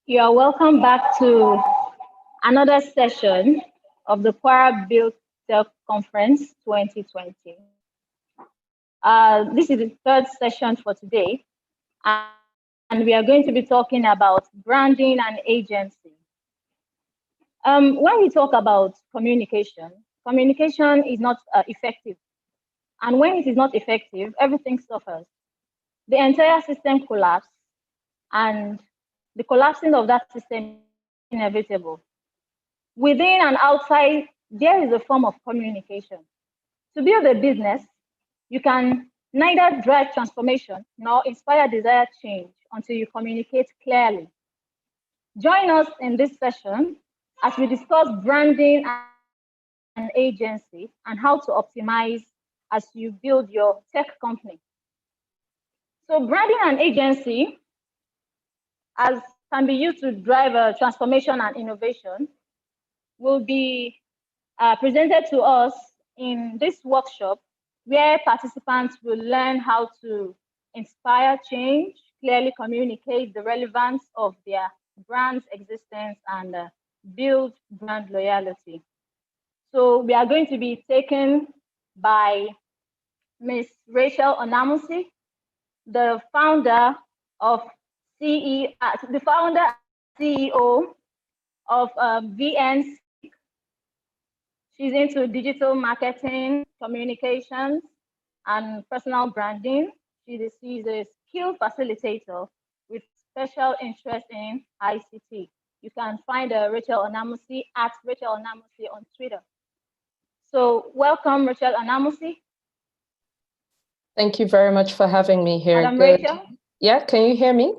You are welcome back to another session of the KWARABUILD Conference 2020. This is the third session for today, and we are going to be talking about branding and agency. When we talk about communication, communication is not effective. And when it is not effective, everything suffers. The entire system collapses, and the collapsing of that system is inevitable. Within and outside, there is a form of communication. To build a business, you can neither drive transformation nor inspire desired change until you communicate clearly. Join us in this session as we discuss branding and agency and how to optimize as you build your tech company. So branding and agency as can be used to drive a transformation and innovation will be presented to us in this workshop, where participants will learn how to inspire change, clearly communicate the relevance of their brand's existence, and build brand loyalty. So we are going to be taken by Ms. Rachel Onamusi, the founder of CEO of VN. She's into digital marketing, communications, and personal branding. She's a skill facilitator with special interest in ICT. You can find Rachel Onamusi at Rachel Onamusi on Twitter. So welcome, Rachel Onamusi. Thank you very much for having me here. Madam Rachel? Yeah, can you hear me?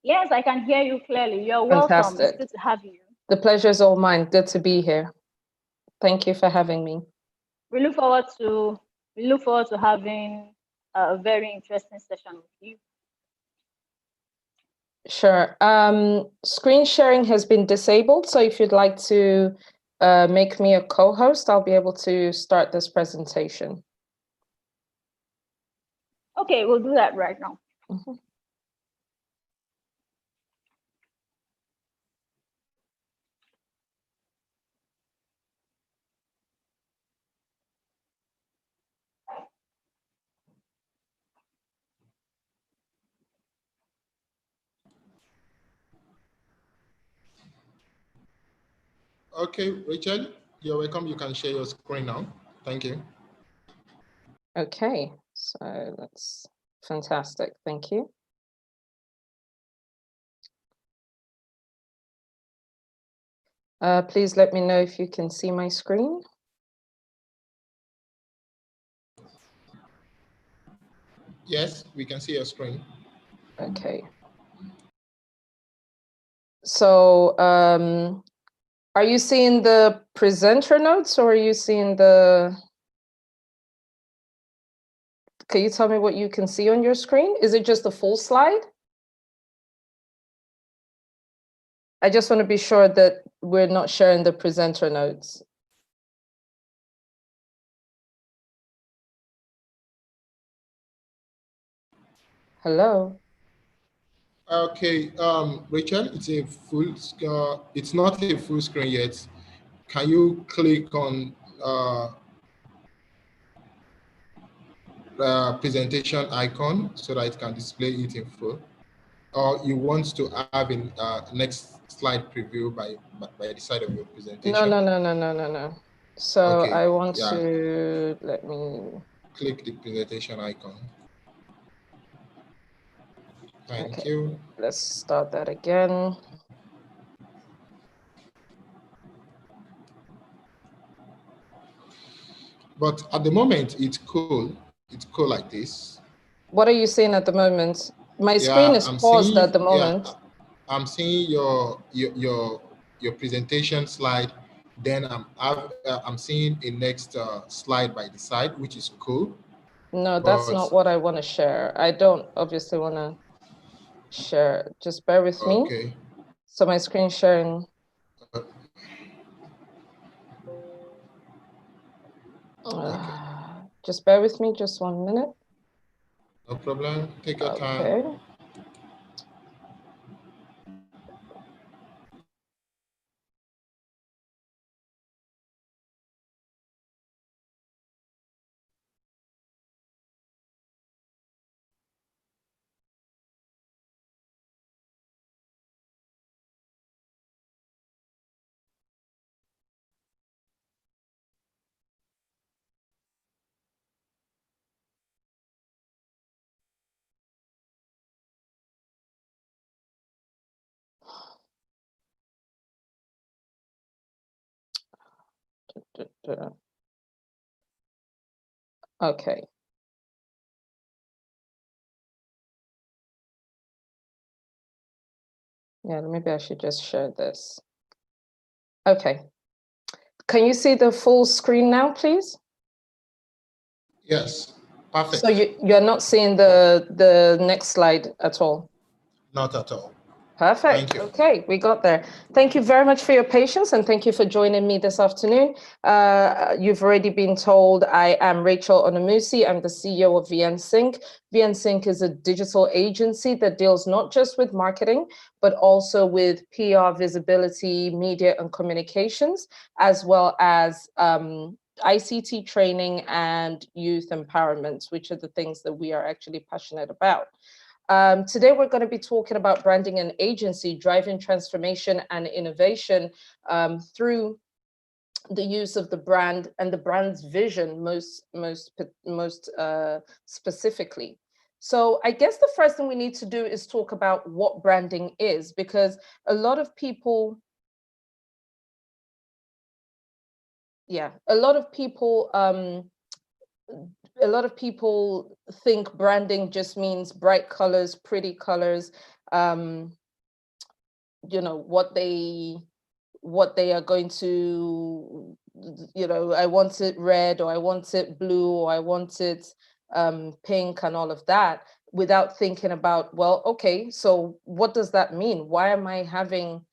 Yes, I can hear you clearly. You're welcome. Fantastic. It's good to have you. The pleasure is all mine. Good to be here. Thank you for having me. We look forward to having a very interesting session with you. Sure. Screen sharing has been disabled, so if you'd like to make me a co-host, I'll be able to start this presentation. Okay, we'll do that right now. Mm-hmm. Okay, Rachel, you're welcome. You can share your screen now. Thank you. Okay, so that's fantastic. Thank you. Please let me know if you can see my screen. Yes, we can see your screen. Okay. So, are you seeing the presenter notes or are you seeing the... Can you tell me what you can see on your screen? Is it just the full slide? I just want to be sure that we're not sharing the presenter notes. Hello? Okay, Rachel, it's not a full screen yet. Can you click on presentation icon so that it can display it in full? Or you want to have in next slide preview by the side of your presentation? No. So okay, I want to, let me... Click the presentation icon. Thank Okay. you. Let's start that again. But at the moment, it's cool. It's cool like this. What are you seeing at the moment? My screen is paused at the moment. Yeah, I'm seeing your presentation slide. Then I'm seeing a next slide by the side, which is cool. No, that's not what I want to share. I don't obviously want to share. Just bear with me. Okay. So my screen sharing. Okay. Just bear with me just 1 minute. No problem. Take your time. Okay. Okay. Yeah, maybe I should just share this. Okay. Can you see the full screen now, please? Yes, perfect. So you're not seeing the next slide at all? Not at all. Perfect. Okay, we got there. Thank you very much for your patience and thank you for joining me this afternoon. You've already been told I am Rachel Onamusi. I'm the CEO of VNSync. VNSync is a digital agency that deals not just with marketing, but also with PR, visibility, media and communications, as well as ICT training and youth empowerment, which are the things that we are actually passionate about. Today, we're going to be talking about branding and agency, driving transformation and innovation through the use of the brand and the brand's vision most specifically. So I guess the first thing we need to do is talk about what branding is, because a lot of people, a lot of people think branding just means bright colors, pretty colors, you know, what they are going to, you know, I want it red, or I want it blue, or I want it pink and all of that, without thinking about, well, okay, so what does that mean? Why am I having,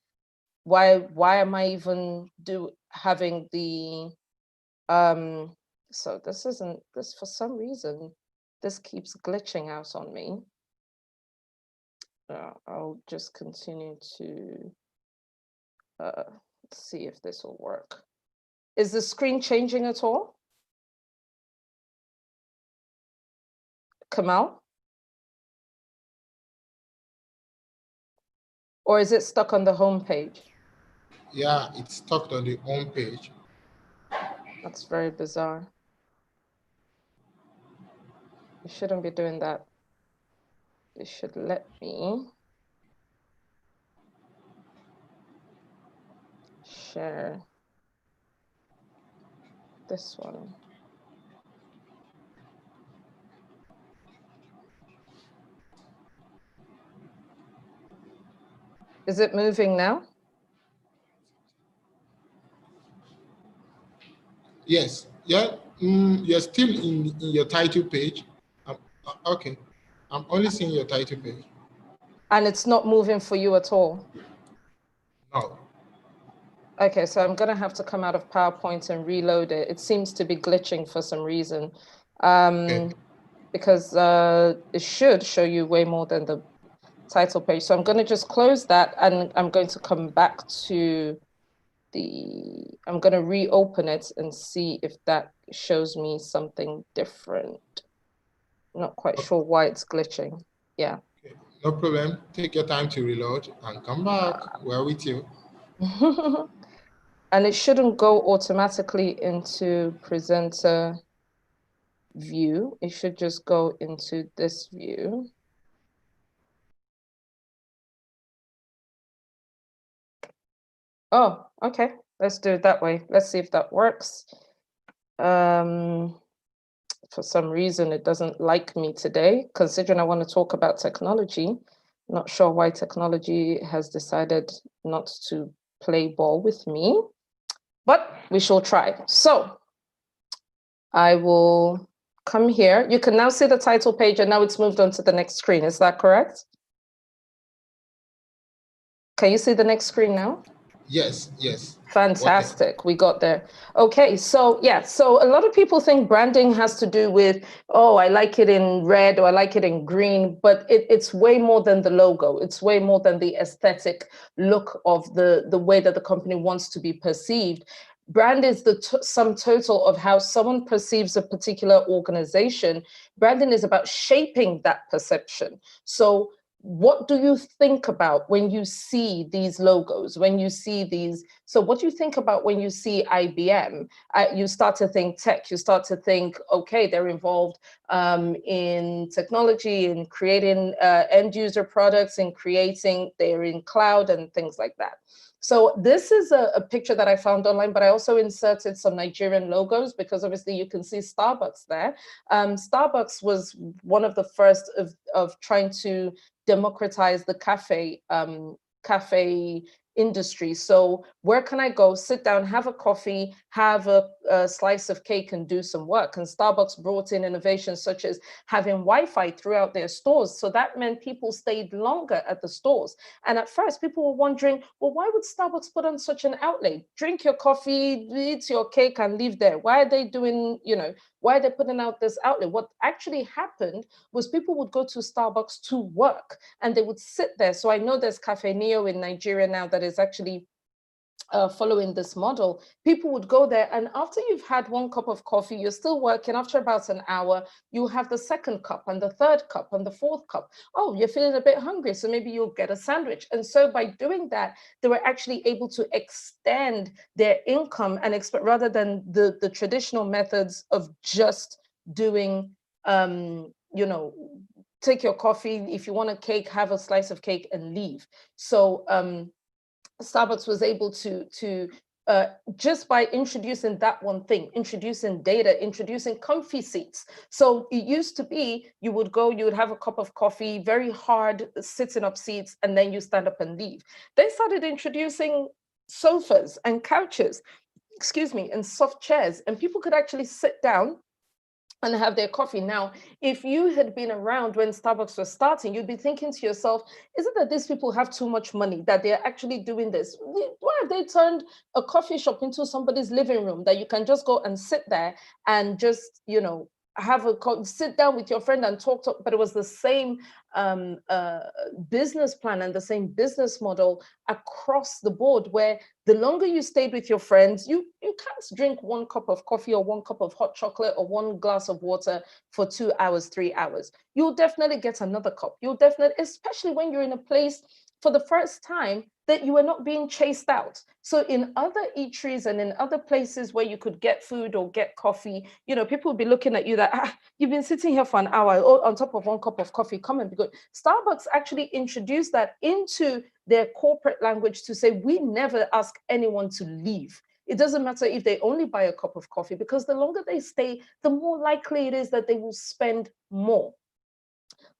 why am I even having the, so this isn't, this for some reason, this keeps glitching out on me. I'll just continue to see if this will work. Is the screen changing at all? Kamal? Or is it stuck on the home page? Yeah, it's stuck on the home page. That's very bizarre. You shouldn't be doing that. You should let me share this one. Is it moving now? Yes. Yeah. You're still in your title page. Okay. I'm only seeing your title page. And it's not moving for you at all? No. Okay, so I'm going to have to come out of PowerPoint and reload it. It seems to be glitching for some reason, Okay. because it should show you way more than the title page. So I'm going to just close that, and I'm going to come back to I'm going to reopen it and see if that shows me something different. Not quite sure why it's glitching. Yeah. Okay. No problem. Take your time to reload and come back. We're with you. And it shouldn't go automatically into presenter view. It should just go into this view. Oh, okay. Let's do it that way. Let's see if that works. For some reason, it doesn't like me today, considering I want to talk about technology. Not sure why technology has decided not to play ball with me, but we shall try. So I will come here. You can now see the title page, and now it's moved on to the next screen. Is that correct? Can you see the next screen now? Yes, yes. Fantastic. We got there. Okay, so yeah, so a lot of people think branding has to do with, oh, I like it in red or I like it in green, but it's way more than the logo. It's way more than the aesthetic look of the way that the company wants to be perceived. Brand is the sum total of how someone perceives a particular organization. Branding is about shaping that perception. So what do you think about when you see these logos, when you see these? So what do you think about when you see IBM? You start to think tech, you start to think, okay, they're involved in technology, in creating end user products, in creating, they're in cloud and things like that. So this is a picture that I found online, but I also inserted some Nigerian logos because obviously you can see Starbucks there. Starbucks was one of the first of trying to democratize the cafe industry. So where can I go, sit down, have a coffee, have a slice of cake and do some work? And Starbucks brought in innovations such as having Wi-Fi throughout their stores. So that meant people stayed longer at the stores. And at first people were wondering, well, why would Starbucks put on such an outlay? Drink your coffee, eat your cake and leave there. Why are they doing, why are they putting out this outlet? What actually happened was people would go to Starbucks to work and they would sit there. So I know there's Cafe Neo in Nigeria now that is actually following this model. People would go there, and after you've had one cup of coffee, you're still working. After about an hour, you have the second cup and the third cup and the fourth cup. Oh, you're feeling a bit hungry, so maybe you'll get a sandwich. And so by doing that, they were actually able to extend their income and rather than the traditional methods of just doing, take your coffee. If you want a cake, have a slice of cake and leave. So Starbucks was able to just by introducing that one thing, introducing data, introducing comfy seats. So it used to be you would go, you would have a cup of coffee, very hard sitting up seats, and then you stand up and leave. They started introducing sofas and couches, and soft chairs, and people could actually sit down and have their coffee. Now, if you had been around when Starbucks was starting, you'd be thinking to yourself, is it that these people have too much money that they're actually doing this? Why have they turned a coffee shop into somebody's living room that you can just go and sit there and just, sit down with your friend and talk to, but it was the same business plan and the same business model across the board, where the longer you stayed with your friends, you can't drink one cup of coffee or one cup of hot chocolate or one glass of water for 2 hours, 3 hours. You'll definitely get another cup. You'll definitely, especially when you're in a place for the first time that you are not being chased out. So in other eateries and in other places where you could get food or get coffee, people would be looking at you that, you've been sitting here for an hour on top of one cup of coffee, come and be good. Starbucks actually introduced that into their corporate language to say, we never ask anyone to leave. It doesn't matter if they only buy a cup of coffee, because the longer they stay, the more likely it is that they will spend more.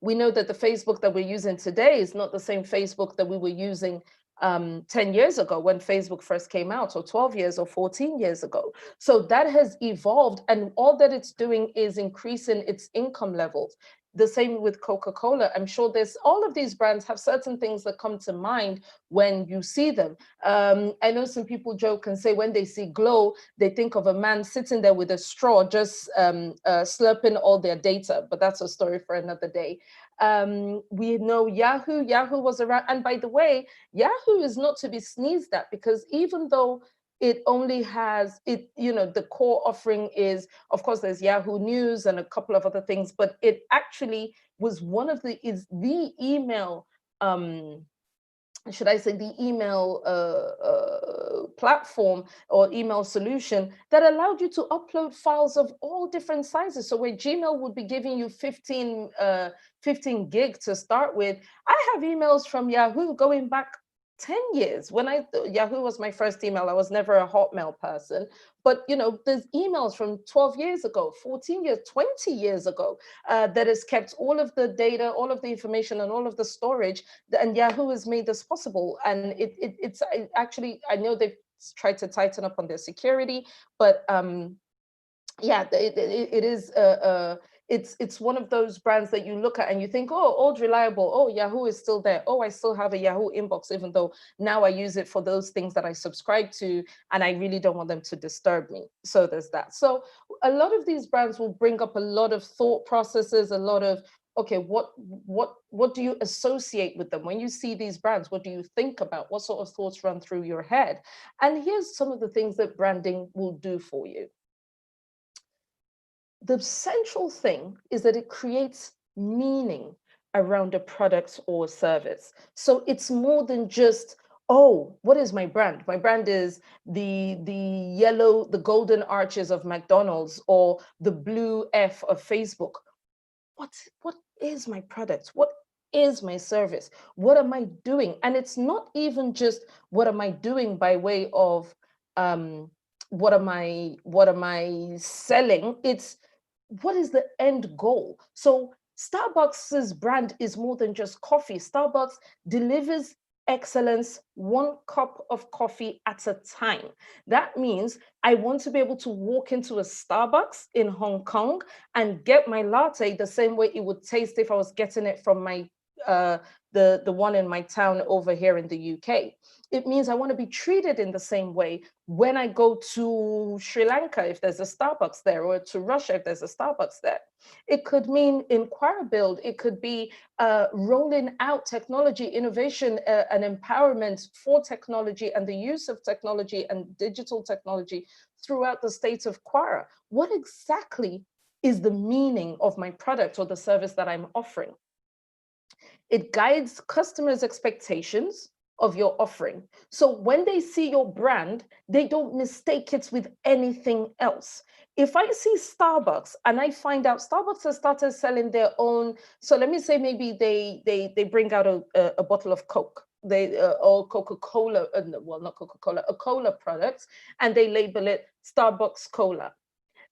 We know that the Facebook that we're using today is not the same Facebook that we were using 10 years ago when Facebook first came out, or 12 years or 14 years ago. So that has evolved, and all that it's doing is increasing its income levels. The same with Coca-Cola. I'm sure there's all of these brands have certain things that come to mind when you see them. I know some people joke and say when they see Glow, they think of a man sitting there with a straw, just slurping all their data, but that's a story for another day. We know Yahoo was around. And by the way, Yahoo is not to be sneezed at, because even though it only has the core offering is, of course, there's Yahoo News and a couple of other things, but it actually was the email, should I say, the email platform or email solution that allowed you to upload files of all different sizes. So where Gmail would be giving you 15 gig to start with, I have emails from Yahoo going back 10 years. When Yahoo was my first email, I was never a Hotmail person, but there's emails from 12 years ago, 14 years, 20 years ago, that has kept all of the data, all of the information, and all of the storage, and Yahoo has made this possible. And it's actually, I know they've tried to tighten up on their security, but yeah, it is it's one of those brands that you look at and you think, oh, old reliable, oh, Yahoo is still there, oh, I still have a Yahoo inbox, even though now I use it for those things that I subscribe to, and I really don't want them to disturb me. So there's that. So a lot of these brands will bring up a lot of thought processes, a lot of, okay, what do you associate with them? When you see these brands, what do you think about? What sort of thoughts run through your head? And here's some of the things that branding will do for you. The central thing is that it creates meaning around a product or service. So it's more than just, oh, what is my brand? My brand is the yellow, the golden arches of McDonald's, or the blue F of Facebook. What is my product? What is my service? What am I doing? And it's not even just what am I doing by way of what am I selling? It's what is the end goal? So Starbucks's brand is more than just coffee. Starbucks delivers excellence, one cup of coffee at a time. That means I want to be able to walk into a Starbucks in Hong Kong and get my latte the same way it would taste if I was getting it from my the one in my town over here in the UK. It means I want to be treated in the same way when I go to Sri Lanka, if there's a Starbucks there, or to Russia, if there's a Starbucks there. It could mean in KWARABUILD, it could be rolling out technology, innovation, and empowerment for technology and the use of technology and digital technology throughout the state of Kwara. What exactly is the meaning of my product or the service that I'm offering? It guides customers' expectations of your offering. So when they see your brand, they don't mistake it with anything else. If I see Starbucks and I find out Starbucks has started selling their own, so let me say maybe they bring out a bottle of Coke, or Coca-Cola, well, not Coca-Cola, a cola product, and they label it Starbucks Cola.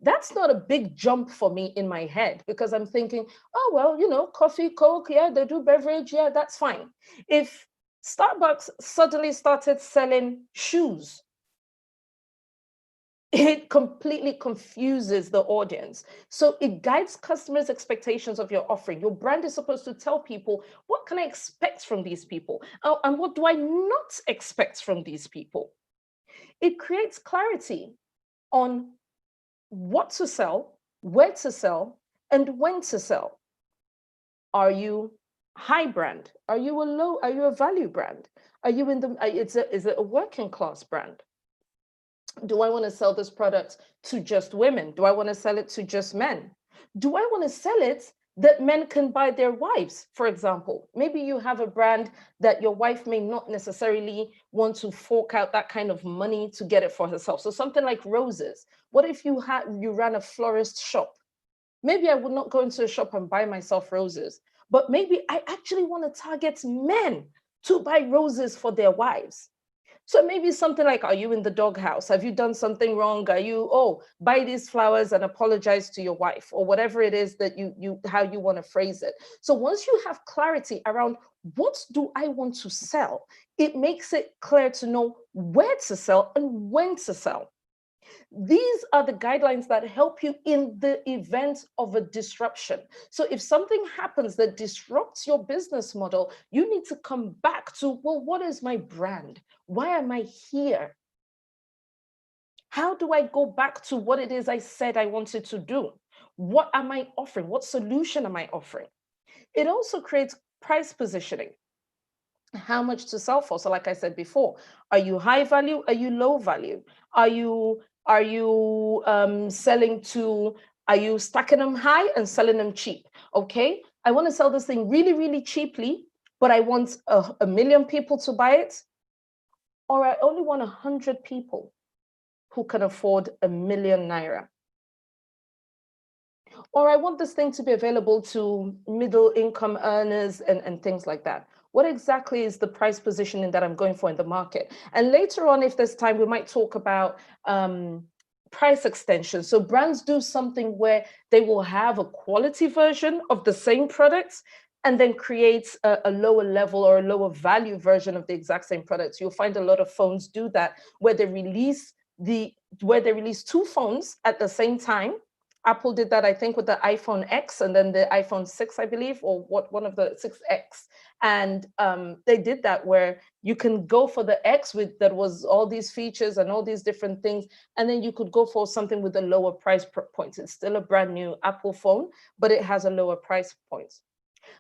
That's not a big jump for me in my head, because I'm thinking, oh, well, you know, coffee, Coke, yeah, they do beverage, yeah, that's fine. If Starbucks suddenly started selling shoes, it completely confuses the audience. So it guides customers' expectations of your offering. Your brand is supposed to tell people, what can I expect from these people? And what do I not expect from these people? It creates clarity on what to sell, where to sell, and when to sell. Are you high brand? Are you a value brand? Are you in the, is it a working class brand? Do I want to sell this product to just women? Do I want to sell it to just men? Do I want to sell it that men can buy their wives, for example? Maybe you have a brand that your wife may not necessarily want to fork out that kind of money to get it for herself. So something like roses. What if you ran a florist shop? Maybe I would not go into a shop and buy myself roses, but maybe I actually want to target men to buy roses for their wives. So maybe something like, are you in the doghouse? Have you done something wrong? Are you, oh, buy these flowers and apologize to your wife, or whatever it is that how you want to phrase it. So once you have clarity around what do I want to sell, it makes it clear to know where to sell and when to sell. These are the guidelines that help you in the event of a disruption. So if something happens that disrupts your business model, you need to come back to, well, what is my brand? Why am I here? How do I go back to what it is I said I wanted to do? What am I offering? What solution am I offering? It also creates price positioning. How much to sell for? So like I said before, are you high value? Are you low value? Are you selling to, are you stacking them high and selling them cheap? Okay, I want to sell this thing really, really cheaply, but I want a million people to buy it. Or I only want 100 people who can afford ₦1,000,000 Naira. Or I want this thing to be available to middle income earners and things like that. What exactly is the price positioning that I'm going for in the market? And later on, if there's time, we might talk about price extension. So brands do something where they will have a quality version of the same products and then create a lower level or a lower value version of the exact same products. You'll find a lot of phones do that, where they release two phones at the same time. Apple did that, I think, with the iPhone X and then the iPhone 6, I believe, or one of the 6X. And they did that where you can go for the X that was all these features and all these different things. And then you could go for something with a lower price point. It's still a brand new Apple phone, but it has a lower price point.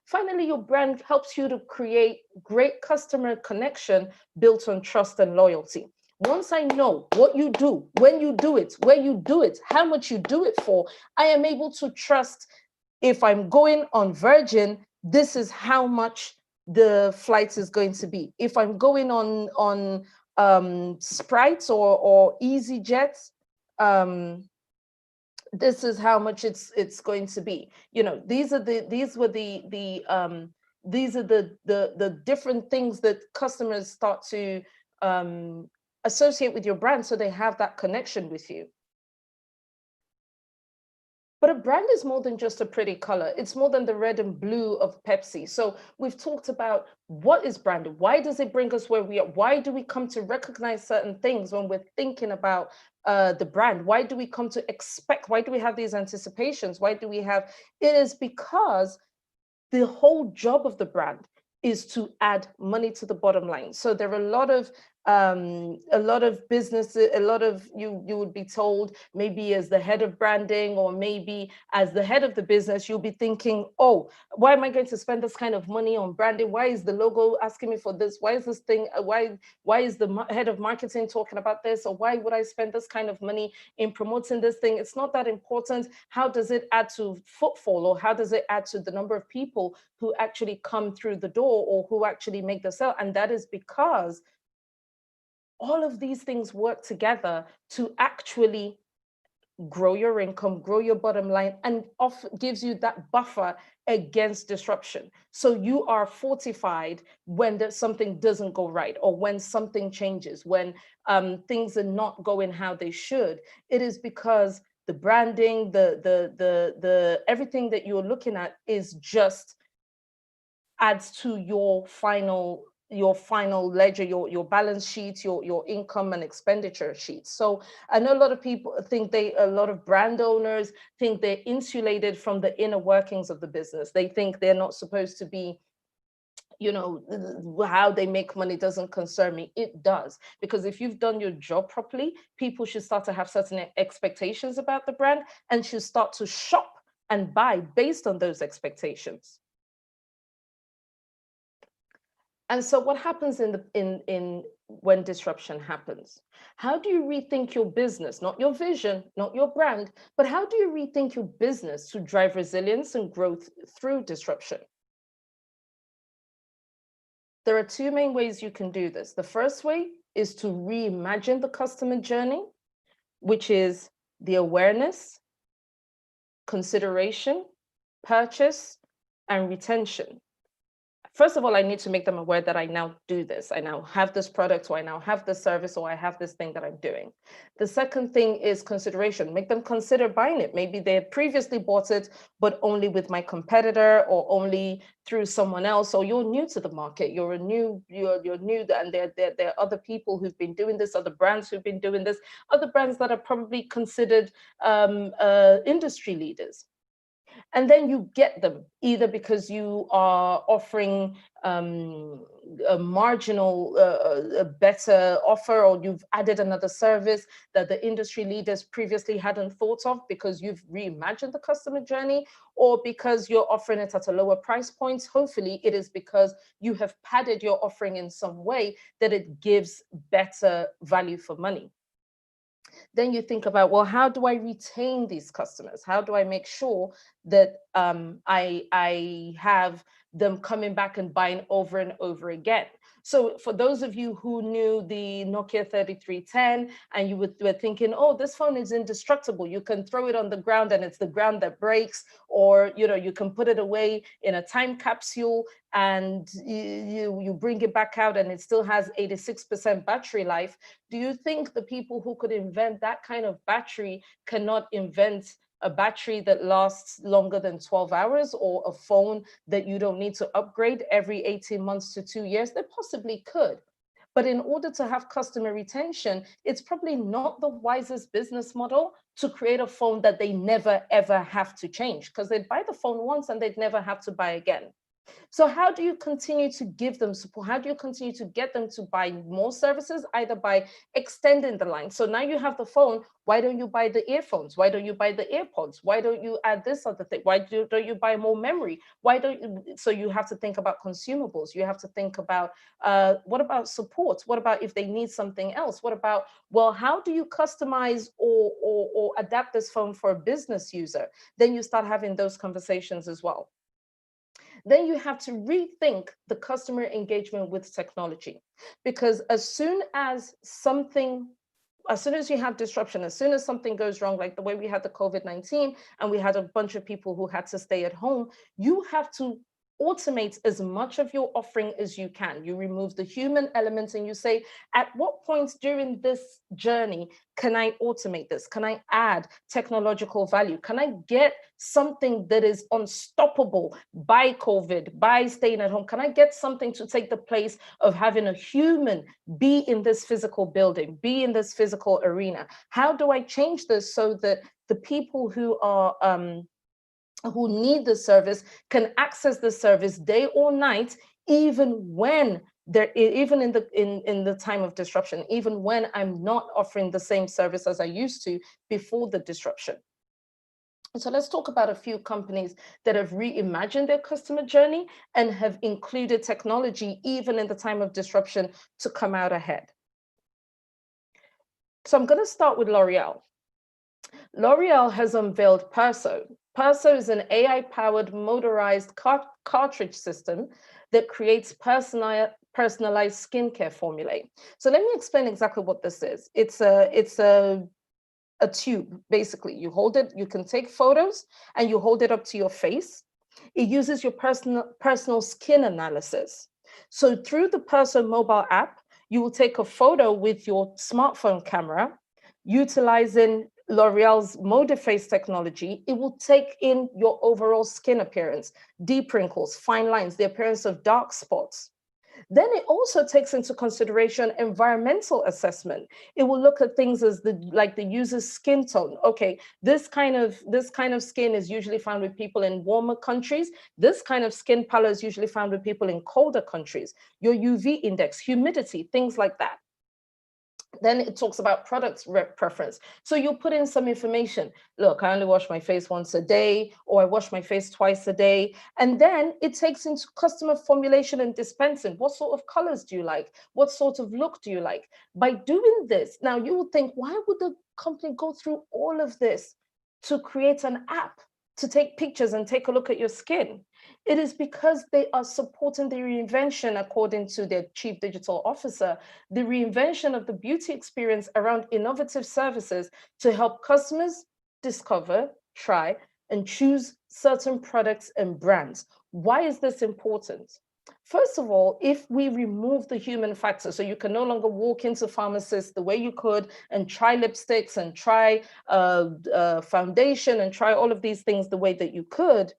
Finally, your brand helps you to create great customer connection built on trust and loyalty. Once I know what you do, when you do it, where you do it, how much you do it for, I am able to trust, if I'm going on Virgin, this is how much the flight is going to be. If I'm going on Sprite or EasyJet, this is how much it's going to be. You know, these were the These are the different things that customers start to associate with your brand, so they have that connection with you. But a brand is more than just a pretty color. It's more than the red and blue of Pepsi. So we've talked about what is branded. Why does it bring us where we are? Why do we come to recognize certain things when we're thinking about the brand? Why do we come to expect? Why do we have these anticipations? Why do we have? It is because the whole job of the brand is to add money to the bottom line. So there are a lot of businesses, a lot of you would be told, maybe as the head of branding or maybe as the head of the business, you'll be thinking, oh, why am I going to spend this kind of money on branding? Why is the logo asking me for this? Why is this thing, why is the head of marketing talking about this? Or why would I spend this kind of money in promoting this thing? It's not that important. How does it add to footfall, or how does it add to the number of people who actually come through the door or who actually make the sale? And that is because all of these things work together to actually grow your income, grow your bottom line, and gives you that buffer against disruption. So you are fortified when something doesn't go right, or when something changes, when things are not going how they should. It is because the branding, the everything that you're looking at is just adds to your final ledger, your balance sheet, your income and expenditure sheet. So I know a lot of people think a lot of brand owners think they're insulated from the inner workings of the business. They think they're not supposed to be, how they make money doesn't concern me. It does, because if you've done your job properly, people should start to have certain expectations about the brand and should start to shop and buy based on those expectations. And so what happens in when disruption happens? How do you rethink your business, not your vision, not your brand, but how do you rethink your business to drive resilience and growth through disruption? There are two main ways you can do this. The first way is to reimagine the customer journey, which is the awareness, consideration, purchase, and retention. First of all, I need to make them aware that I now do this. I now have this product, or I now have this service, or I have this thing that I'm doing. The second thing is consideration. Make them consider buying it. Maybe they had previously bought it, but only with my competitor or only through someone else, or you're new to the market. You're new, and there are other people who've been doing this, other brands who've been doing this, other brands that are probably considered industry leaders. And then you get them either because you are offering a marginal, a better offer, or you've added another service that the industry leaders previously hadn't thought of because you've reimagined the customer journey, or because you're offering it at a lower price point. Hopefully it is because you have padded your offering in some way that it gives better value for money. Then you think about, well, how do I retain these customers? How do I make sure that I have them coming back and buying over and over again? So for those of you who knew the Nokia 3310 and you were thinking, oh, this phone is indestructible. You can throw it on the ground and it's the ground that breaks, or you can put it away in a time capsule and you bring it back out and it still has 86% battery life. Do you think the people who could invent that kind of battery cannot invent a battery that lasts longer than 12 hours, or a phone that you don't need to upgrade every 18 months to 2 years? They possibly could. But in order to have customer retention, it's probably not the wisest business model to create a phone that they never, ever have to change, because they'd buy the phone once and they'd never have to buy again. So how do you continue to give them support? How do you continue to get them to buy more services, either by extending the line? So now you have the phone. Why don't you buy the earphones? Why don't you buy the AirPods? Why don't you add this other thing? Why don't you buy more memory? Why don't you? So you have to think about consumables. You have to think about what about support? What about if they need something else? What about, well, how do you customize or adapt this phone for a business user? Then you start having those conversations as well. Then you have to rethink the customer engagement with technology, because as soon as you have disruption, as soon as something goes wrong, like the way we had the COVID-19 and we had a bunch of people who had to stay at home, you have to automate as much of your offering as you can. You remove the human elements and you say, at what points during this journey can I automate this? Can I add technological value? Can I get something that is unstoppable by COVID, by staying at home? Can I get something to take the place of having a human be in this physical building, be in this physical arena? How do I change this so that the people who are who need the service can access the service day or night, even when even in the time of disruption, even when I'm not offering the same service as I used to before the disruption? So let's talk about a few companies that have reimagined their customer journey and have included technology even in the time of disruption to come out ahead. So I'm going to start with L'Oreal. L'Oreal has unveiled Perso. Perso is an AI-powered motorized cartridge system that creates personalized skincare formulae. So let me explain exactly what this is. It's a tube, basically. You hold it, you can take photos and you hold it up to your face. It uses your personal skin analysis. So through the Perso mobile app, you will take a photo with your smartphone camera, utilizing L'Oreal's ModeFace technology. It will take in your overall skin appearance, deep wrinkles, fine lines, the appearance of dark spots. Then it also takes into consideration environmental assessment. It will look at things as like the user's skin tone. Okay, this kind of skin is usually found with people in warmer countries. This kind of skin color is usually found with people in colder countries. Your UV index, humidity, things like that. Then it talks about product preference. So you'll put in some information. Look, I only wash my face once a day, or I wash my face twice a day. And then it takes into customer formulation and dispensing. What sort of colors do you like? What sort of look do you like? By doing this, now you would think, why would the company go through all of this to create an app to take pictures and take a look at your skin? It is because they are supporting the reinvention, according to their chief digital officer, the reinvention of the beauty experience around innovative services to help customers discover, try, and choose certain products and brands. Why is this important? First of all, if we remove the human factor, so you can no longer walk into pharmacists the way you could and try lipsticks and try foundation and try all of these things the way that you could,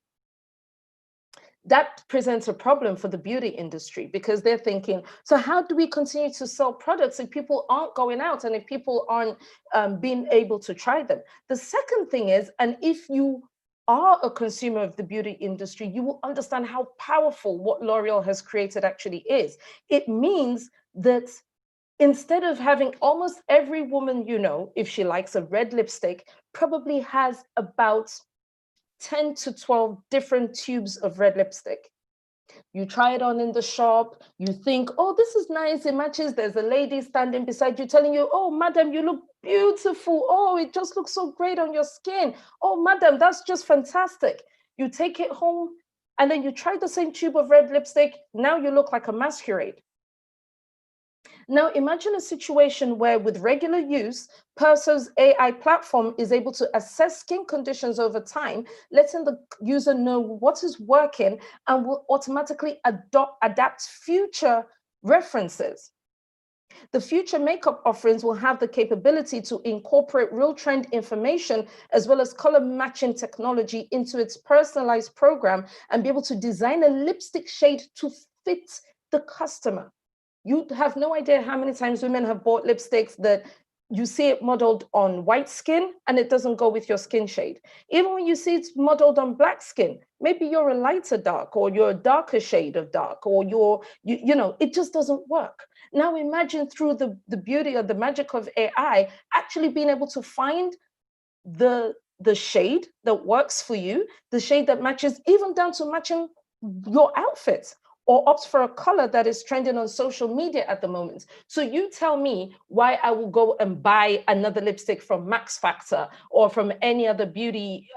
that presents a problem for the beauty industry, because they're thinking, so how do we continue to sell products if people aren't going out and if people aren't being able to try them? The second thing is, and if you are a consumer of the beauty industry, you will understand how powerful what L'Oreal has created actually is. It means that instead of having almost every woman, you know, if she likes a red lipstick, probably has about 10 to 12 different tubes of red lipstick. You try it on in the shop, you think, oh, this is nice, it matches. There's a lady standing beside you telling you, oh, madam, you look beautiful. Oh, it just looks so great on your skin. Oh, madam, that's just fantastic. You take it home and then you try the same tube of red lipstick. Now you look like a masquerade. Now imagine a situation where with regular use, Perso's AI platform is able to assess skin conditions over time, letting the user know what is working and will automatically adapt future references. The future makeup offerings will have the capability to incorporate real trend information as well as color matching technology into its personalized program and be able to design a lipstick shade to fit the customer. You have no idea how many times women have bought lipsticks that you see it modeled on white skin and it doesn't go with your skin shade. Even when you see it's modeled on black skin, maybe you're a lighter dark or you're a darker shade of dark, or you know, it just doesn't work. Now imagine through the beauty or the magic of AI, actually being able to find the shade that works for you, the shade that matches, even down to matching your outfits, or opt for a color that is trending on social media at the moment. So you tell me why I will go and buy another lipstick from Max Factor or from any other beauty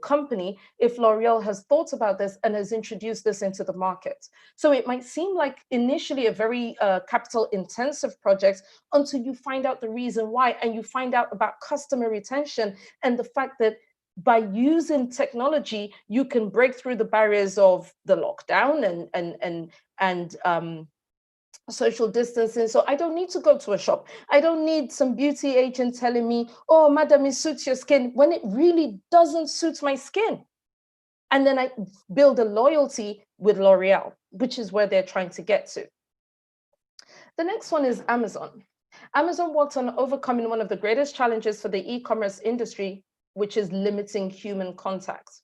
company if L'Oreal has thought about this and has introduced this into the market. So it might seem like initially a very capital intensive project until you find out the reason why, and you find out about customer retention and the fact that by using technology, you can break through the barriers of the lockdown and social distancing. So I don't need to go to a shop. I don't need some beauty agent telling me, oh, madam, it suits your skin, when it really doesn't suit my skin. And then I build a loyalty with L'Oreal, which is where they're trying to get to. The next one is Amazon. Amazon worked on overcoming one of the greatest challenges for the e-commerce industry, which is limiting human contact.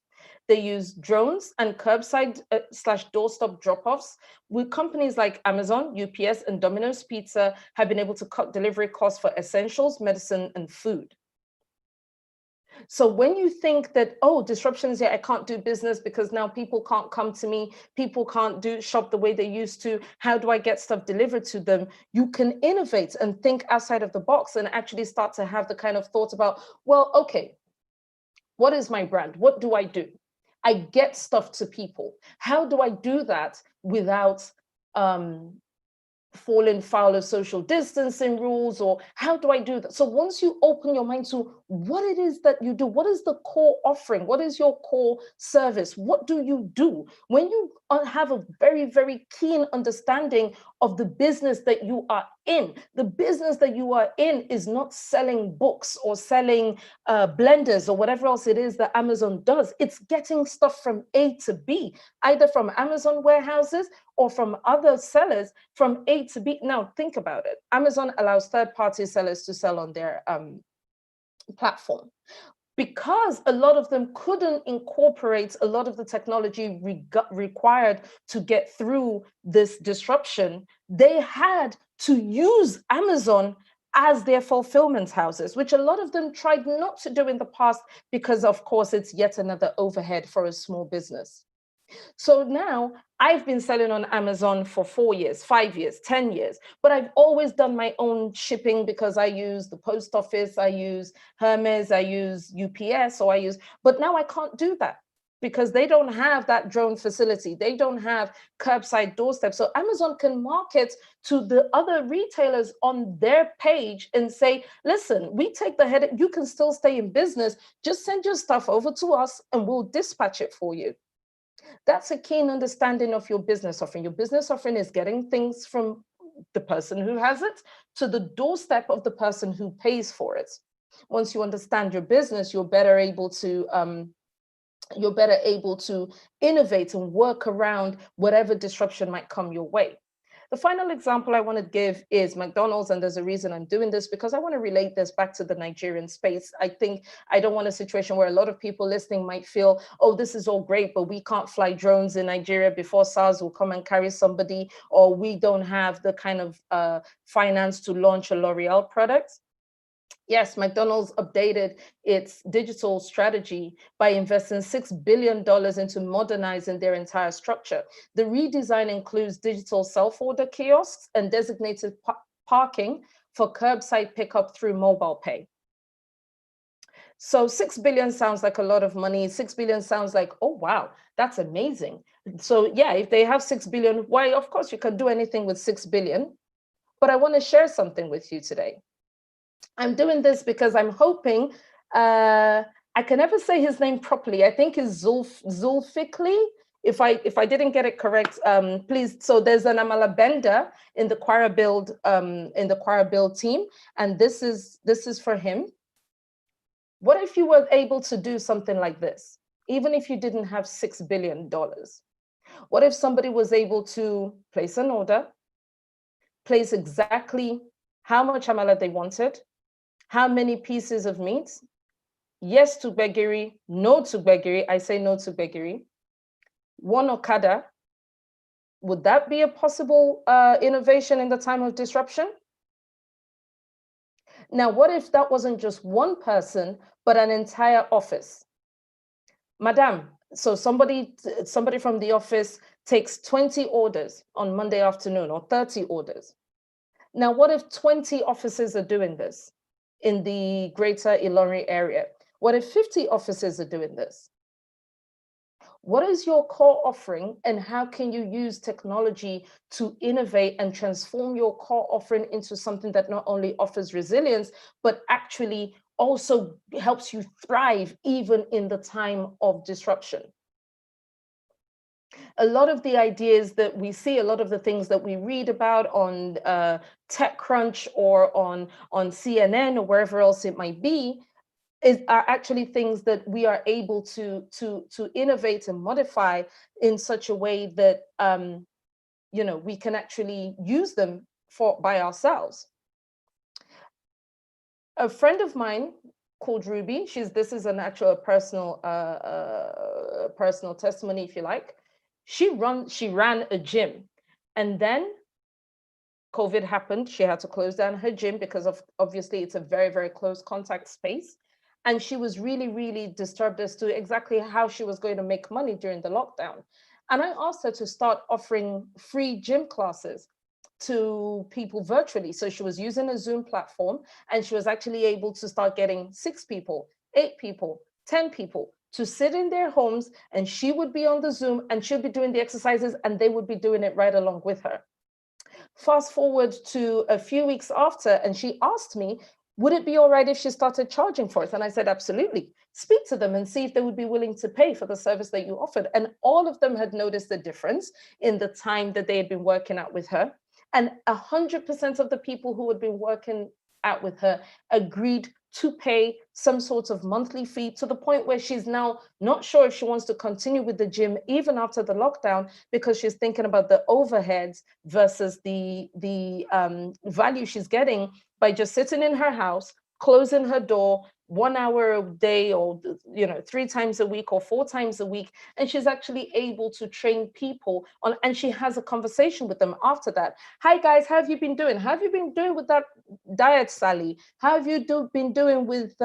They use drones and curbside / doorstop drop-offs. With companies like Amazon, UPS, and Domino's Pizza have been able to cut delivery costs for essentials, medicine, and food. So when you think that, oh, disruptions, yeah, I can't do business because now people can't come to me, people can't shop the way they used to, how do I get stuff delivered to them? You can innovate and think outside of the box and actually start to have the kind of thought about, well, okay, what is my brand? What do I do? I get stuff to people. How do I do that without falling foul of social distancing rules, or how do I do that? So once you open your mind to what it is that you do, what is the core offering? What is your core service? What do you do? When you have a very, very keen understanding of the business that you are in, the business that you are in is not selling books or selling blenders or whatever else it is that Amazon does. It's getting stuff from A to B, either from Amazon warehouses or from other sellers from A to B. Now, think about it. Amazon allows third-party sellers to sell on their platform. Because a lot of them couldn't incorporate a lot of the technology required to get through this disruption, they had to use Amazon as their fulfillment houses, which a lot of them tried not to do in the past because, of course, it's yet another overhead for a small business. So now I've been selling on Amazon for 4 years, 5 years, 10 years, but I've always done my own shipping because I use the post office, I use Hermes, I use UPS, but now I can't do that because they don't have that drone facility. They don't have curbside doorstep. So Amazon can market to the other retailers on their page and say, listen, we take the headache, you can still stay in business, just send your stuff over to us and we'll dispatch it for you. That's a keen understanding of your business offering. Your business offering is getting things from the person who has it to the doorstep of the person who pays for it. Once you understand your business, you're better able to innovate and work around whatever disruption might come your way. The final example I want to give is McDonald's, and there's a reason I'm doing this because I want to relate this back to the Nigerian space. I think I don't want a situation where a lot of people listening might feel, oh, this is all great, but we can't fly drones in Nigeria before SARS will come and carry somebody, or we don't have the kind of finance to launch a L'Oreal product. Yes, McDonald's updated its digital strategy by investing $6 billion into modernizing their entire structure. The redesign includes digital self-order kiosks and designated parking for curbside pickup through mobile pay. So 6 billion sounds like a lot of money. 6 billion sounds like, oh, wow, that's amazing. So yeah, if they have 6 billion, why, of course, you can do anything with 6 billion. But I want to share something with you today. I'm doing this because I'm hoping, I can never say his name properly. I think it's Zulfikli. If I didn't get it correct, please. So there's an Amala Bender in the KWARABUILD team, and this is for him. What if you were able to do something like this, even if you didn't have $6 billion? What if somebody was able to place an order, place exactly how much Amala they wanted, how many pieces of meat? Yes to gbegiri, no to gbegiri. I say no to gbegiri. 1 okada. Would that be a possible innovation in the time of disruption? Now, what if that wasn't just one person, but an entire office? Madam, so somebody from the office takes 20 orders on Monday afternoon or 30 orders. Now, what if 20 offices are doing this in the greater Ilorin area? What if 50 offices are doing this? What is your core offering, and how can you use technology to innovate and transform your core offering into something that not only offers resilience, but actually also helps you thrive even in the time of disruption? A lot of the ideas that we see, a lot of the things that we read about on TechCrunch or on CNN or wherever else it might be, are actually things that we are able to innovate and modify in such a way that we can actually use them by ourselves. A friend of mine called Ruby, this is an actual personal testimony, if you like. She ran a gym, and then COVID happened. She had to close down her gym because obviously it's a very, very close contact space. And she was really, really disturbed as to exactly how she was going to make money during the lockdown. And I asked her to start offering free gym classes to people virtually. So she was using a Zoom platform, and she was actually able to start getting 6 people, 8 people, 10 people to sit in their homes, and she would be on the Zoom and she'll be doing the exercises and they would be doing it right along with her. Fast forward to a few weeks after, and she asked me, would it be all right if she started charging for it? And I said, absolutely. Speak to them and see if they would be willing to pay for the service that you offered. And all of them had noticed the difference in the time that they had been working out with her. And 100% of the people who had been working out with her agreed to pay some sort of monthly fee, to the point where she's now not sure if she wants to continue with the gym even after the lockdown, because she's thinking about the overheads versus the value she's getting by just sitting in her house, closing her door 1 hour a day, or 3 times a week or 4 times a week, and she's actually able to train people on, and she has a conversation with them after that. Hi guys, how have you been doing? How have you been doing with that diet, Sally? How have you been doing with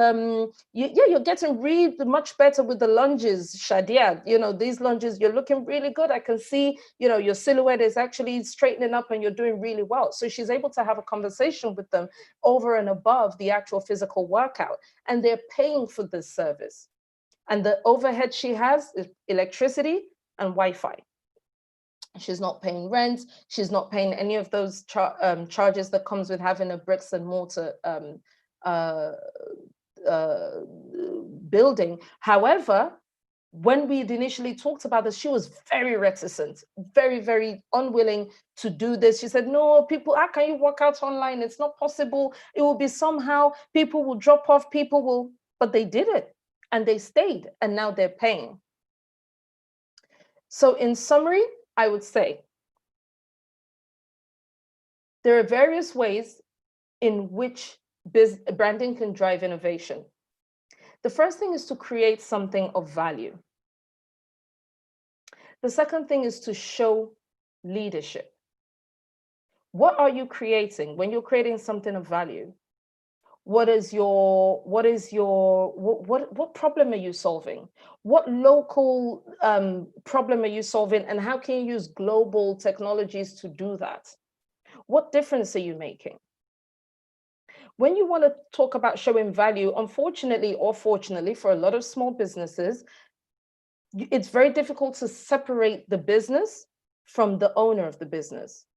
you're getting really much better with the lunges, Shadia. These lunges, you're looking really good. I can see your silhouette is actually straightening up and you're doing really well. So she's able to have a conversation with them over and above the actual physical workout. And they're paying for this service. And the overhead she has is electricity and Wi-Fi. She's not paying rent. She's not paying any of those charges that comes with having a bricks and mortar building. However, when we had initially talked about this, she was very reticent, very, very unwilling to do this. She said, no, people, how can you work out online? It's not possible. It will be somehow, people will drop off, but they did it and they stayed, and now they're paying. So in summary, I would say there are various ways in which branding can drive innovation. The first thing is to create something of value. The second thing is to show leadership. What are you creating when you're creating something of value? What problem are you solving? What local problem are you solving, and how can you use global technologies to do that? What difference are you making? When you want to talk about showing value, unfortunately or fortunately for a lot of small businesses, it's very difficult to separate the business from the owner of the business.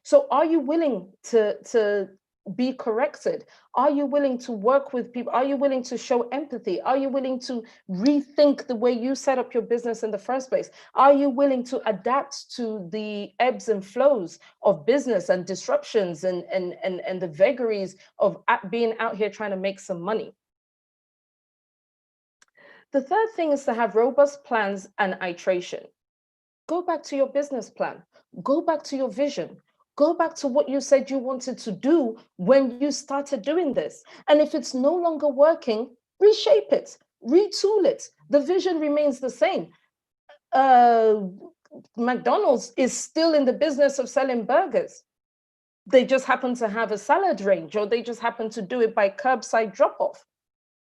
So are you willing to be corrected? Are you willing to work with people? Are you willing to show empathy? Are you willing to rethink the way you set up your business in the first place? Are you willing to adapt to the ebbs and flows of business and disruptions and the vagaries of being out here trying to make some money? The third thing is to have robust plans and iteration. Go back to your business plan. Go back to your vision. Go back to what you said you wanted to do when you started doing this. And if it's no longer working, reshape it, retool it. The vision remains the same. McDonald's is still in the business of selling burgers. They just happen to have a salad range, or they just happen to do it by curbside drop-off.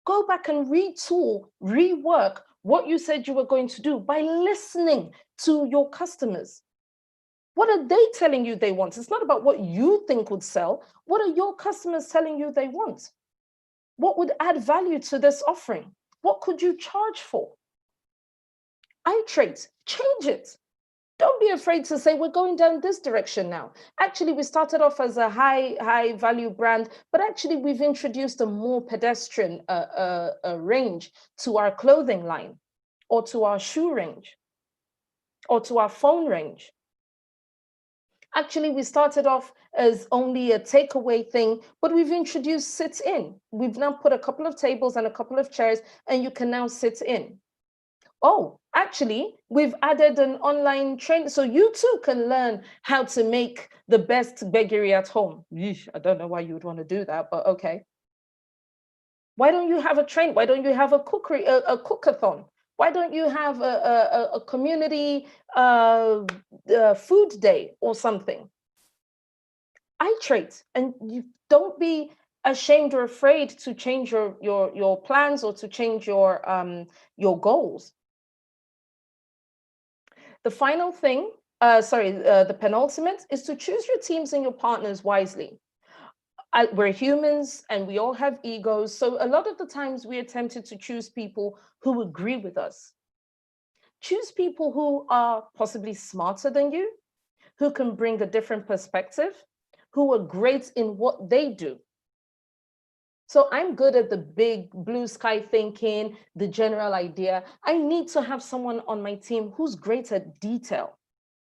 Go back and retool, rework what you said you were going to do by listening to your customers. What are they telling you they want? It's not about what you think would sell. What are your customers telling you they want? What would add value to this offering? What could you charge for? traits, change it. Don't be afraid to say, we're going down this direction now. Actually, we started off as a high value brand, but actually we've introduced a more pedestrian range to our clothing line, or to our shoe range, or to our phone range. Actually, we started off as only a takeaway thing, but we've introduced sit in. We've now put a couple of tables and a couple of chairs, and you can now sit in. Oh, actually, we've added an online training, so you too can learn how to make the best bakery at home. Yeesh, I don't know why you would want to do that, but okay. Why don't you have a train? Why don't you have a cookery, a cookathon? Why don't you have a community food day or something? Iterate, and you don't be ashamed or afraid to change your plans or to change your goals. The final thing, the penultimate, is to choose your teams and your partners wisely. We're humans and we all have egos. So a lot of the times we are tempted to choose people who agree with us. Choose people who are possibly smarter than you, who can bring a different perspective, who are great in what they do. So I'm good at the big blue sky thinking, the general idea. I need to have someone on my team who's great at detail,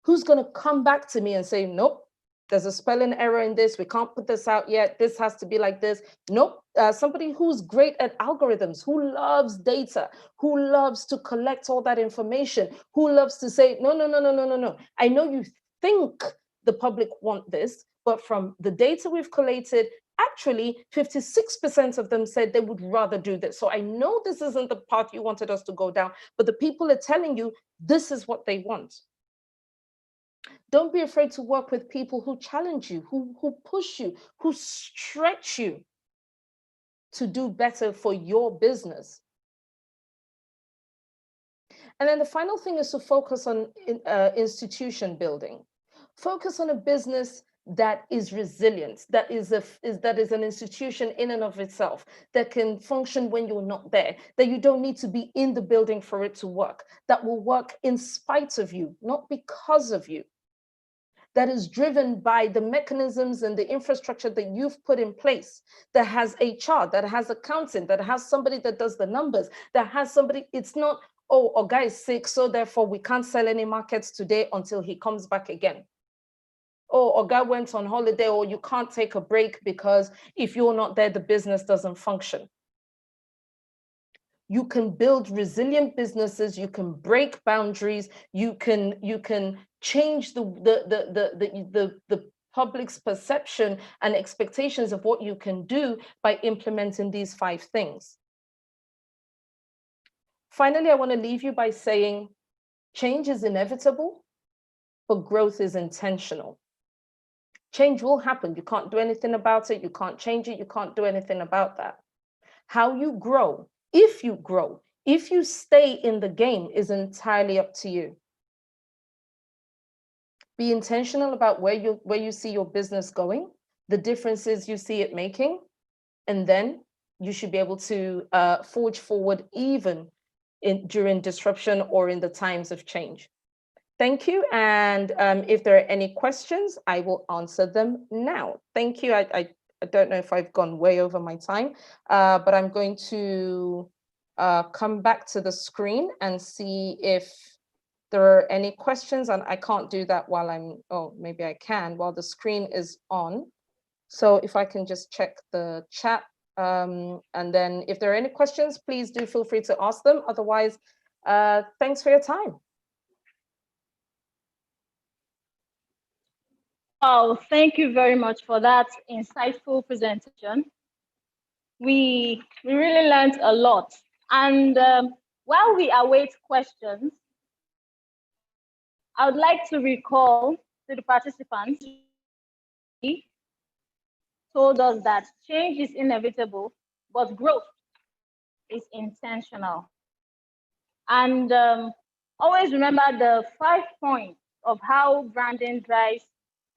who's going to come back to me and say, nope, there's a spelling error in this. We can't put this out yet. This has to be like this. Nope. Somebody who's great at algorithms, who loves data, who loves to collect all that information, who loves to say, no. I know you think the public want this, but from the data we've collated, actually, 56% of them said they would rather do this. So I know this isn't the path you wanted us to go down, but the people are telling you this is what they want. Don't be afraid to work with people who challenge you, who push you, who stretch you to do better for your business. And then the final thing is to focus on institution building. Focus on a business that is resilient, that is an institution in and of itself, that can function when you're not there, that you don't need to be in the building for it to work, that will work in spite of you, not because of you, that is driven by the mechanisms and the infrastructure that you've put in place, that has HR, that has accounting, that has somebody that does the numbers, that has somebody, it's not, oh, our guy is sick, so therefore we can't sell any markets today until he comes back again. Or a guy went on holiday, or you can't take a break because if you're not there, the business doesn't function. You can build resilient businesses, you can break boundaries, you can change the public's perception and expectations of what you can do by implementing these 5 things. Finally, I want to leave you by saying change is inevitable, but growth is intentional. Change will happen. You can't do anything about it. You can't change it. You can't do anything about that. How you grow, if you stay in the game, is entirely up to you. Be intentional about where you see your business going, the differences you see it making, and then you should be able to forge forward even during disruption or in the times of change. Thank you. And if there are any questions, I will answer them now. Thank you. I don't know if I've gone way over my time, but I'm going to come back to the screen and see if there are any questions. And I can't do that while maybe I can, while the screen is on. So if I can just check the chat, and then if there are any questions, please do feel free to ask them. Otherwise, thanks for your time. Oh, thank you very much for that insightful presentation. We really learned a lot. And while we await questions, I would like to recall to the participants, told us that change is inevitable, but growth is intentional. And always remember the 5 points of how branding drives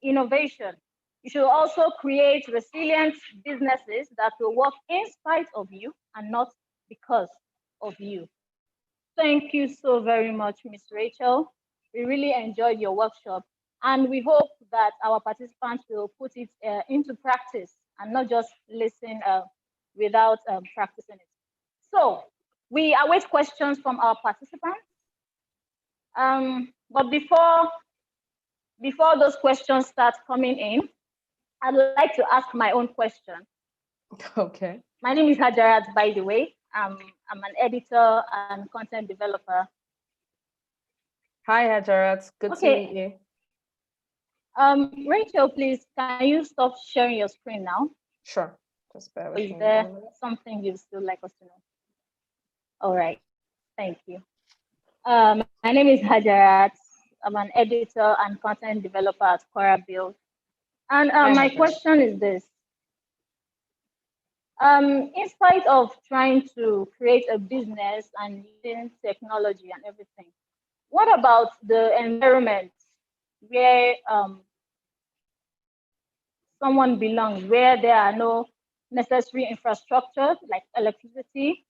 innovation. You should also create resilient businesses that will work in spite of you and not because of you. Thank you so very much, Ms. Rachel. We really enjoyed your workshop, and we hope that our participants will put it into practice and not just listen without practicing it. So we await questions from our participants. But before those questions start coming in, I'd like to ask my own question. Okay. My name is Hajarat, by the way. I'm an editor and content developer. Hi, Hajarat. Good to meet you. Rachel, please, can you stop sharing your screen now? Sure. Just bear with me. Is there something you'd still like us to know? All right. Thank you. My name is Hajarat. I'm an editor and content developer at KWARABUILD. And my question is this. In spite of trying to create a business and using technology and everything, what about the environment where someone belongs, where there are no necessary infrastructure like electricity,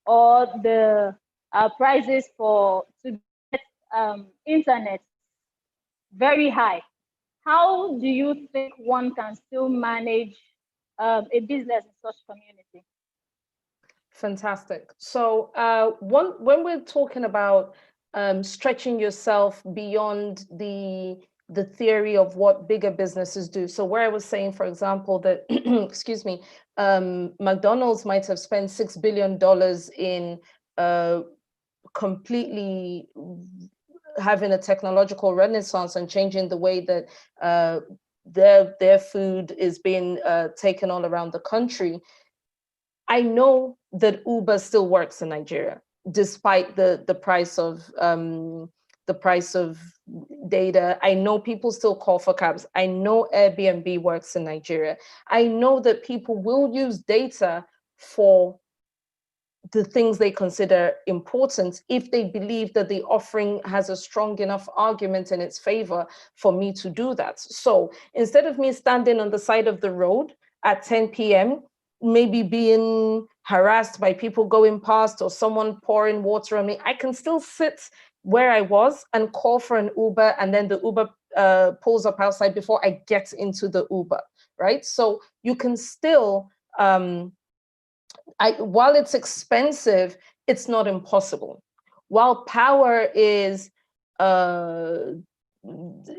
or the prices to get internet very high? How do you think one can still manage a business in such community? Fantastic. So when we're talking about stretching yourself beyond the theory of what bigger businesses do. So where I was saying, for example, that, excuse me, McDonald's might have spent $6 billion in completely having a technological renaissance and changing the way that their food is being taken all around the country. I know that Uber still works in Nigeria, despite the price of data. I know people still call for cabs. I know Airbnb works in Nigeria. I know that people will use data for the things they consider important if they believe that the offering has a strong enough argument in its favor for me to do that. So instead of me standing on the side of the road at 10 p.m., maybe being harassed by people going past or someone pouring water on me, I can still sit where I was and call for an Uber, and then the Uber pulls up outside before I get into the Uber, right? So you can still, while it's expensive, it's not impossible. While power is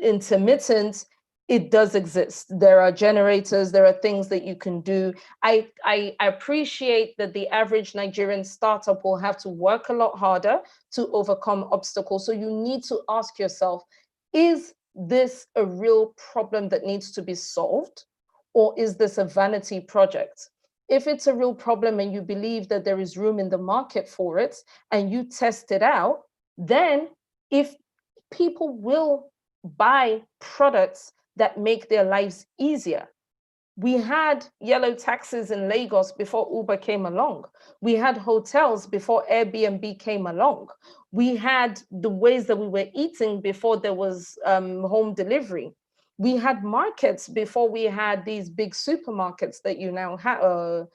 intermittent, it does exist. There are generators, there are things that you can do. I appreciate that the average Nigerian startup will have to work a lot harder to overcome obstacles. So you need to ask yourself, is this a real problem that needs to be solved? Or is this a vanity project? If it's a real problem and you believe that there is room in the market for it and you test it out, then if people will buy products that make their lives easier. We had yellow taxis in Lagos before Uber came along. We had hotels before Airbnb came along. We had the ways that we were eating before there was home delivery. We had markets before we had these big supermarkets that you now have.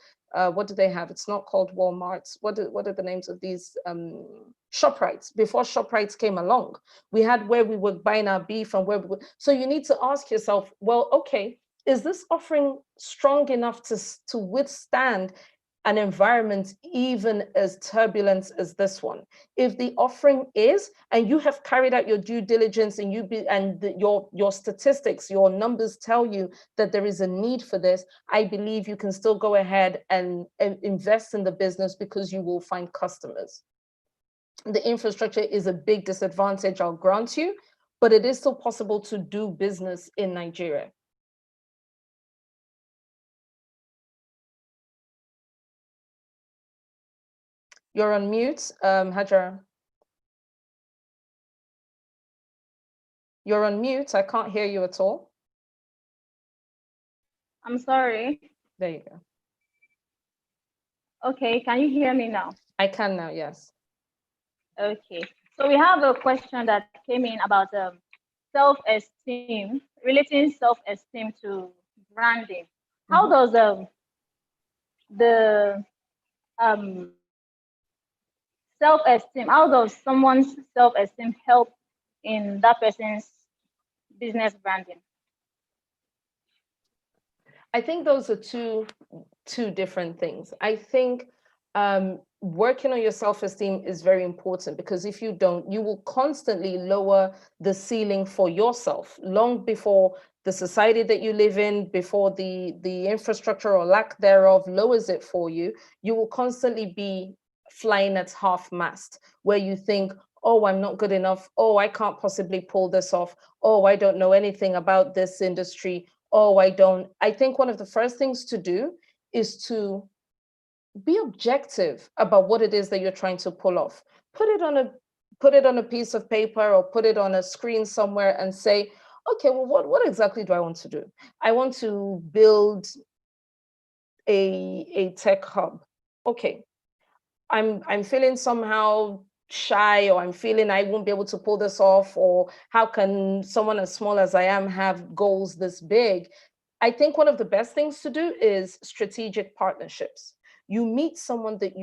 What do they have? It's not called Walmart. What are the names of these? ShopRites. Before ShopRites came along, we had where we were buying our beef and where we were. So you need to ask yourself, well, okay, is this offering strong enough to withstand an environment even as turbulent as this one? If the offering is, and you have carried out your due diligence and your statistics, your numbers tell you that there is a need for this, I believe you can still go ahead and invest in the business because you will find customers. The infrastructure is a big disadvantage, I'll grant you, but it is still possible to do business in Nigeria. You're on mute, Hajara. You're on mute. I can't hear you at all. I'm sorry. There you go. Okay, can you hear me now? I can now, yes. Okay, so we have a question that came in about self-esteem, relating self-esteem to branding. How does the self-esteem, how does someone's self-esteem help in that person's business branding? I think those are two different things. I think working on your self-esteem is very important, because if you don't, you will constantly lower the ceiling for yourself long before the society that you live in, before the infrastructure or lack thereof lowers it for you. You will constantly be flying at half-mast, where you think, oh, I'm not good enough. Oh, I can't possibly pull this off. Oh, I don't know anything about this industry. Oh, I think one of the first things to do is to be objective about what it is that you're trying to pull off. Put it on a piece of paper or put it on a screen somewhere and say, okay, well, what exactly do I want to do? I want to build a tech hub. Okay, I'm feeling somehow shy, or I'm feeling I won't be able to pull this off, or how can someone as small as I am have goals this big? I think one of the best things to do is strategic partnerships. You meet someone that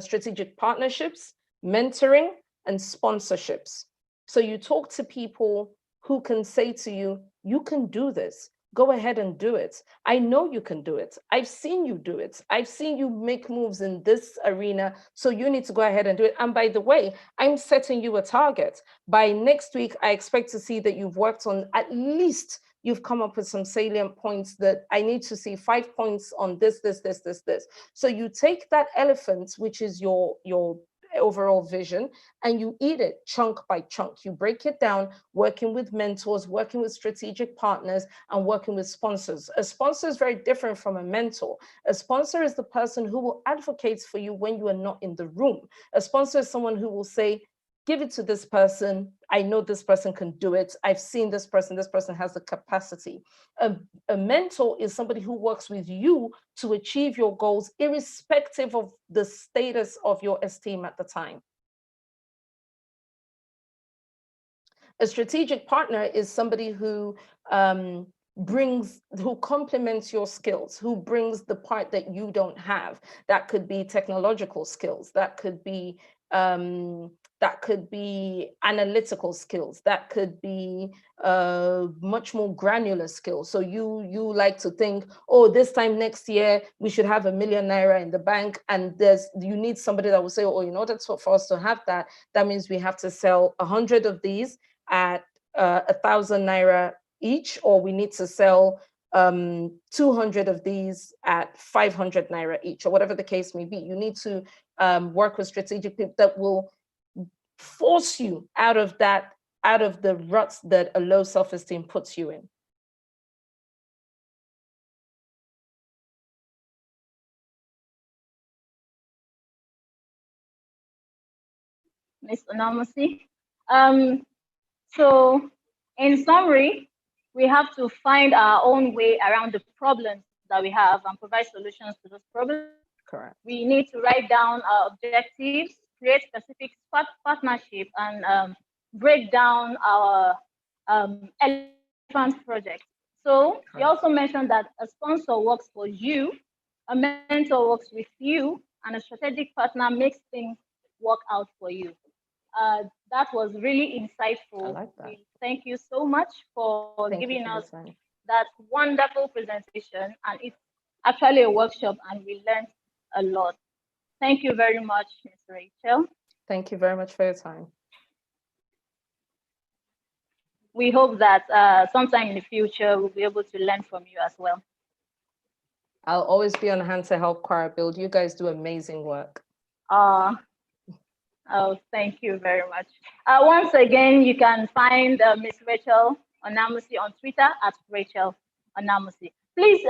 strategic partnerships, mentoring, and sponsorships. So you talk to people who can say to you, you can do this. Go ahead and do it. I know you can do it. I've seen you do it. I've seen you make moves in this arena. So you need to go ahead and do it. And by the way, I'm setting you a target. By next week, I expect to see that you've worked on, at least you've come up with some salient points that I need to see 5 points on this. So you take that elephant, which is your overall vision, and you eat it chunk by chunk. You break it down, working with mentors, working with strategic partners, and working with sponsors. A sponsor is very different from a mentor. A sponsor is the person who will advocate for you when you are not in the room. A sponsor is someone who will say, give it to this person. I know this person can do it. I've seen this person has the capacity. A mentor is somebody who works with you to achieve your goals, irrespective of the status of your esteem at the time. A strategic partner is somebody who complements your skills, who brings the part that you don't have. That could be technological skills, that could be analytical skills, that could be much more granular skills. So you like to think, oh, this time next year we should have ₦1 million in the bank, and you need somebody that will say, oh, in order for us to have that, that means we have to sell 100 of these at ₦1,000 each, or we need to sell 200 of these at ₦500 each, or whatever the case may be. You need to work with strategic people that will force you out of the ruts that a low self-esteem puts you in. Ms. Onamasi. So in summary, we have to find our own way around the problems that we have and provide solutions to those problems. Correct. We need to write down our objectives, create specific partnership, and break down our elephant project. So we also mentioned that a sponsor works for you, a mentor works with you, and a strategic partner makes things work out for you. That was really insightful. I like that. Thank you so much for giving us that wonderful presentation. And it's actually a workshop, and we learned a lot. Thank you very much, Ms. Rachel. Thank you very much for your time. We hope that sometime in the future, we'll be able to learn from you as well. I'll always be on hand to help KWARABUILD. You guys do amazing work. Oh, thank you very much. Once again, you can find Ms. Rachel Onamasi on Twitter at Rachel Onamasi. Please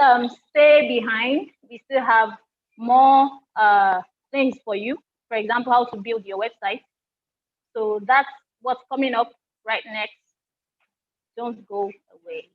stay behind. We still have more things for you. For example, how to build your website. So that's what's coming up right next. Don't go away.